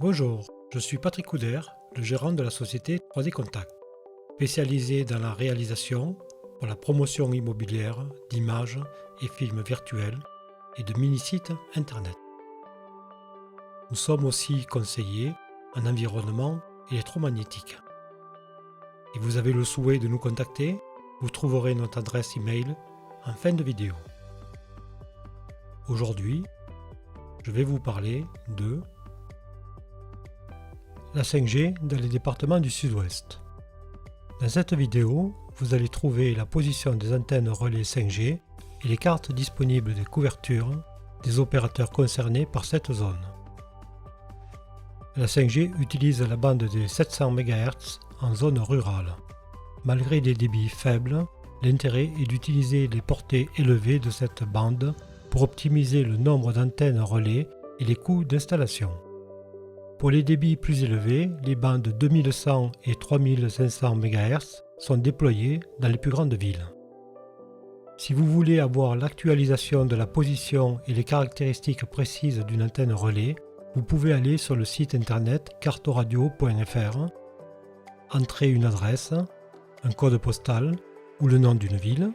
Bonjour, je suis Patrick Couder, le gérant de la société 3D Contact, spécialisée dans la réalisation pour la promotion immobilière d'images et films virtuels et de mini-sites internet. Nous sommes aussi conseillers en environnement électromagnétique. Si vous avez le souhait de nous contacter, vous trouverez notre adresse email en fin de vidéo. Aujourd'hui, je vais vous parler de la 5G dans les départements du Sud-Ouest. Dans cette vidéo, vous allez trouver la position des antennes relais 5G et les cartes disponibles des couvertures des opérateurs concernés par cette zone. La 5G utilise la bande des 700 MHz en zone rurale. Malgré des débits faibles, l'intérêt est d'utiliser les portées élevées de cette bande pour optimiser le nombre d'antennes relais et les coûts d'installation. Pour les débits plus élevés, les bandes 2100 et 3500 MHz sont déployées dans les plus grandes villes. Si vous voulez avoir l'actualisation de la position et les caractéristiques précises d'une antenne relais, vous pouvez aller sur le site internet cartoradio.fr, entrer une adresse, un code postal ou le nom d'une ville,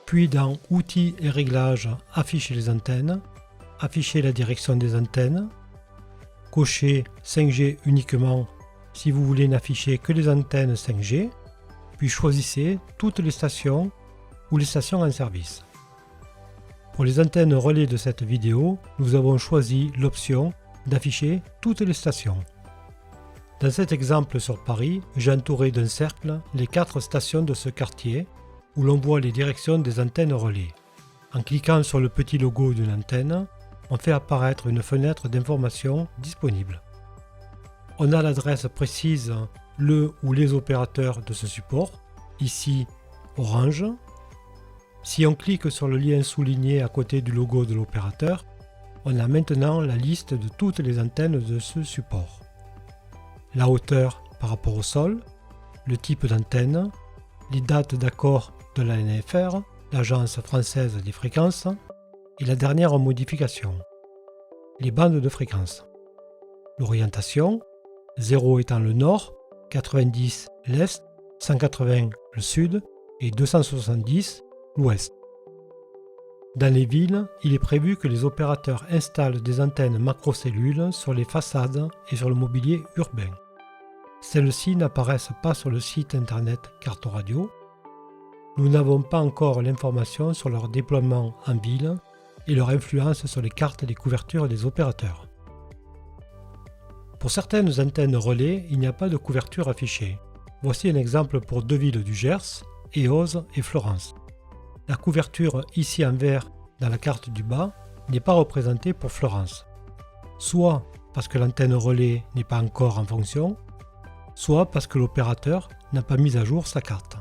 puis dans Outils et réglages, afficher les antennes, afficher la direction des antennes, cochez 5G uniquement si vous voulez n'afficher que les antennes 5G, puis choisissez toutes les stations ou les stations en service. Pour les antennes relais de cette vidéo, nous avons choisi l'option d'afficher toutes les stations. Dans cet exemple sur Paris, j'ai entouré d'un cercle les 4 stations de ce quartier où l'on voit les directions des antennes relais. En cliquant sur le petit logo d'une antenne, on fait apparaître une fenêtre d'information disponible. On a l'adresse précise, le ou les opérateurs de ce support, ici Orange. Si on clique sur le lien souligné à côté du logo de l'opérateur, on a maintenant la liste de toutes les antennes de ce support. La hauteur par rapport au sol, le type d'antenne, les dates d'accord de l'ANFR, l'Agence française des fréquences, et la dernière modification, les bandes de fréquence. L'orientation, 0 étant le nord, 90 l'est, 180 le sud et 270 l'ouest. Dans les villes, il est prévu que les opérateurs installent des antennes macrocellules sur les façades et sur le mobilier urbain. Celles-ci n'apparaissent pas sur le site internet Cartoradio. Nous n'avons pas encore l'information sur leur déploiement en ville et leur influence sur les cartes des couvertures des opérateurs. Pour certaines antennes relais, il n'y a pas de couverture affichée. Voici un exemple pour 2 villes du Gers, Eauze et Florence. La couverture ici en vert dans la carte du bas n'est pas représentée pour Florence, soit parce que l'antenne relais n'est pas encore en fonction, soit parce que l'opérateur n'a pas mis à jour sa carte.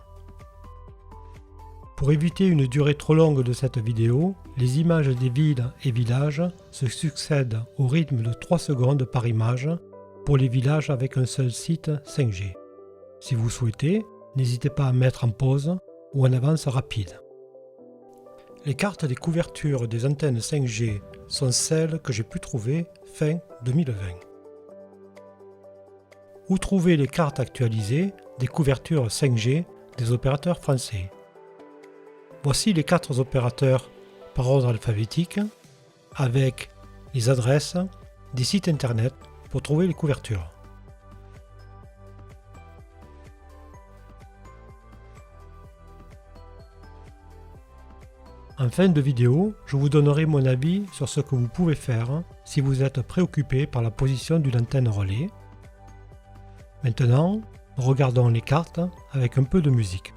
Pour éviter une durée trop longue de cette vidéo, les images des villes et villages se succèdent au rythme de 3 secondes par image pour les villages avec un seul site 5G. Si vous souhaitez, n'hésitez pas à mettre en pause ou en avance rapide. Les cartes des couvertures des antennes 5G sont celles que j'ai pu trouver fin 2020. Où trouver les cartes actualisées des couvertures 5G des opérateurs français? Voici les 4 opérateurs par ordre alphabétique avec les adresses des sites internet pour trouver les couvertures. En fin de vidéo, je vous donnerai mon avis sur ce que vous pouvez faire si vous êtes préoccupé par la position d'une antenne relais. Maintenant, regardons les cartes avec un peu de musique.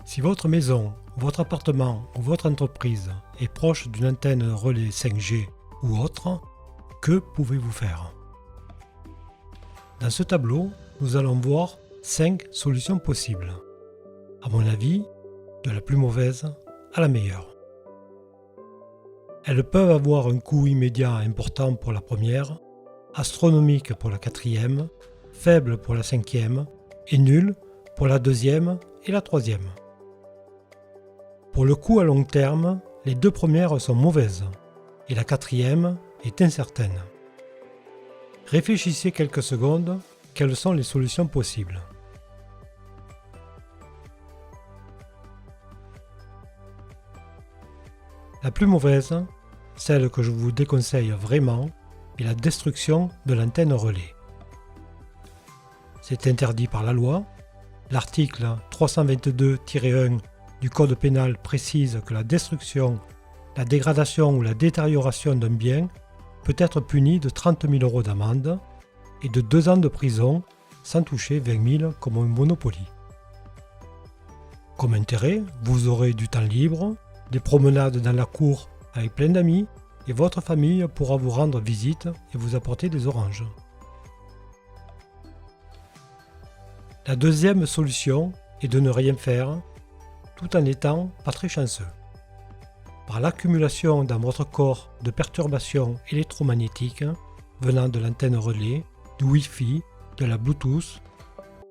Si votre maison, votre appartement ou votre entreprise est proche d'une antenne relais 5G ou autre, que pouvez-vous faire? Dans ce tableau, nous allons voir 5 solutions possibles. À mon avis, de la plus mauvaise à la meilleure. Elles peuvent avoir un coût immédiat important pour la première, astronomique pour la quatrième, faible pour la cinquième et nul pour la deuxième et la troisième. Pour le coût à long terme, les 2 premières sont mauvaises et la quatrième est incertaine. Réfléchissez quelques secondes, quelles sont les solutions possibles? La plus mauvaise, celle que je vous déconseille vraiment, est la destruction de l'antenne relais. C'est interdit par la loi. L'article 322-1 du Code pénal précise que la destruction, la dégradation ou la détérioration d'un bien peut être punie de 30 000 € d'amende et de 2 ans de prison sans toucher 20 000 comme un Monopoly. Comme intérêt, vous aurez du temps libre, des promenades dans la cour avec plein d'amis et votre famille pourra vous rendre visite et vous apporter des oranges. La deuxième solution est de ne rien faire tout en n'étant pas très chanceux. Par l'accumulation dans votre corps de perturbations électromagnétiques venant de l'antenne relais, du Wi-Fi, de la Bluetooth,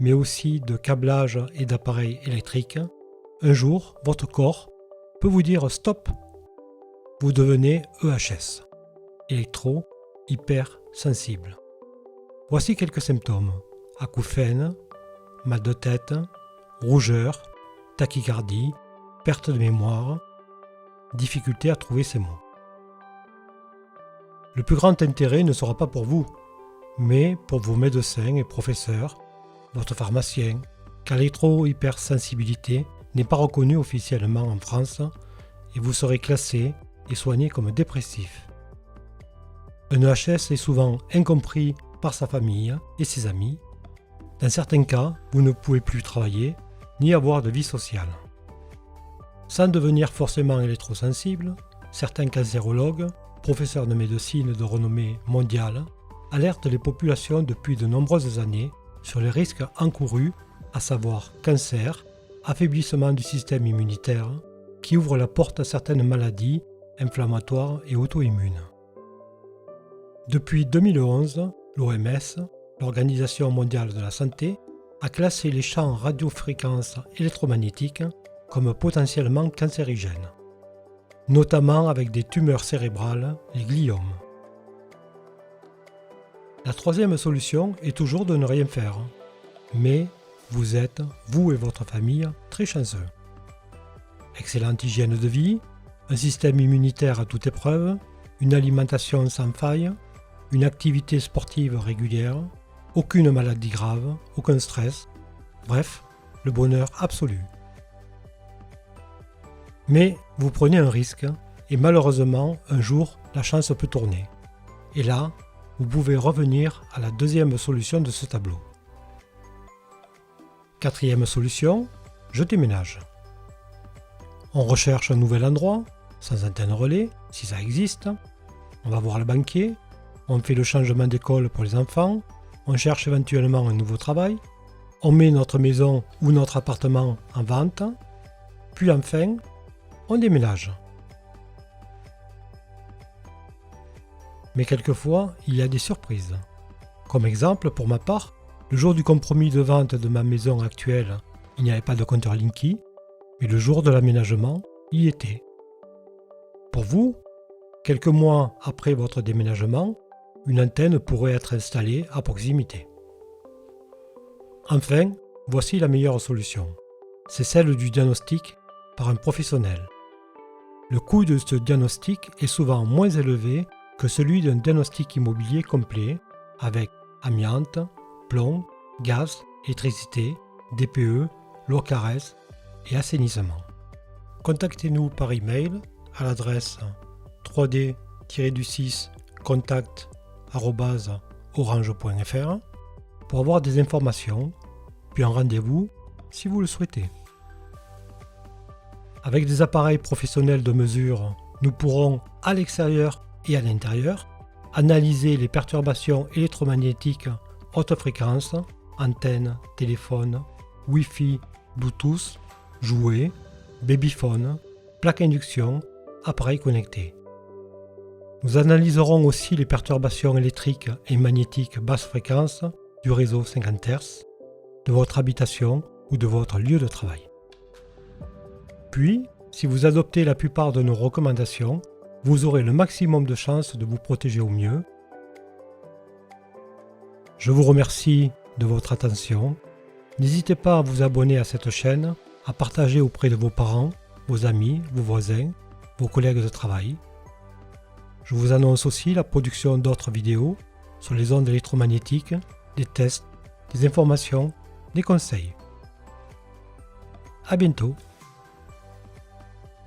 mais aussi de câblage et d'appareils électriques, un jour, votre corps peut vous dire stop. Vous devenez EHS, électro-hypersensible. Voici quelques symptômes: acouphènes, mal de tête, rougeur, tachycardie, perte de mémoire, difficulté à trouver ses mots. Le plus grand intérêt ne sera pas pour vous, mais pour vos médecins et professeurs, votre pharmacien, car l'électro-hypersensibilité n'est pas reconnue officiellement en France et vous serez classé et soigné comme dépressif. Un EHS est souvent incompris par sa famille et ses amis. Dans certains cas, vous ne pouvez plus travailler ni avoir de vie sociale. Sans devenir forcément électrosensible, certains cancérologues, professeurs de médecine de renommée mondiale, alertent les populations depuis de nombreuses années sur les risques encourus, à savoir cancer, affaiblissement du système immunitaire, qui ouvre la porte à certaines maladies inflammatoires et auto-immunes. Depuis 2011, l'OMS, l'Organisation mondiale de la santé, a classé les champs radiofréquences électromagnétiques comme potentiellement cancérigènes, notamment avec des tumeurs cérébrales, les gliomes. La troisième solution est toujours de ne rien faire, mais vous êtes, vous et votre famille, très chanceux. Excellente hygiène de vie, un système immunitaire à toute épreuve, une alimentation sans faille, une activité sportive régulière, aucune maladie grave, aucun stress, bref, le bonheur absolu. Mais vous prenez un risque et malheureusement, un jour, la chance peut tourner. Et là, vous pouvez revenir à la deuxième solution de ce tableau. Quatrième solution, je déménage. On recherche un nouvel endroit, sans antenne relais, si ça existe. On va voir le banquier, on fait le changement d'école pour les enfants, on cherche éventuellement un nouveau travail, on met notre maison ou notre appartement en vente, puis enfin, on déménage. Mais quelquefois, il y a des surprises. Comme exemple, pour ma part, le jour du compromis de vente de ma maison actuelle, il n'y avait pas de compteur Linky, mais le jour de l'aménagement, il y était. Pour vous, quelques mois après votre déménagement, une antenne pourrait être installée à proximité. Enfin, voici la meilleure solution. C'est celle du diagnostic par un professionnel. Le coût de ce diagnostic est souvent moins élevé que celui d'un diagnostic immobilier complet avec amiante, plomb, gaz, électricité, DPE, loi Caresse et assainissement. Contactez-nous par email à l'adresse 3d-contact@orange.fr pour avoir des informations, puis un rendez-vous si vous le souhaitez. Avec des appareils professionnels de mesure, nous pourrons, à l'extérieur et à l'intérieur, analyser les perturbations électromagnétiques haute fréquence, antennes, téléphones, Wi-Fi, Bluetooth, jouets, babyphone, plaque induction, appareils connectés. Nous analyserons aussi les perturbations électriques et magnétiques basse fréquence du réseau 50 Hz, de votre habitation ou de votre lieu de travail. Puis, si vous adoptez la plupart de nos recommandations, vous aurez le maximum de chances de vous protéger au mieux. Je vous remercie de votre attention. N'hésitez pas à vous abonner à cette chaîne, à partager auprès de vos parents, vos amis, vos voisins, vos collègues de travail. Je vous annonce aussi la production d'autres vidéos sur les ondes électromagnétiques, des tests, des informations, des conseils. À bientôt.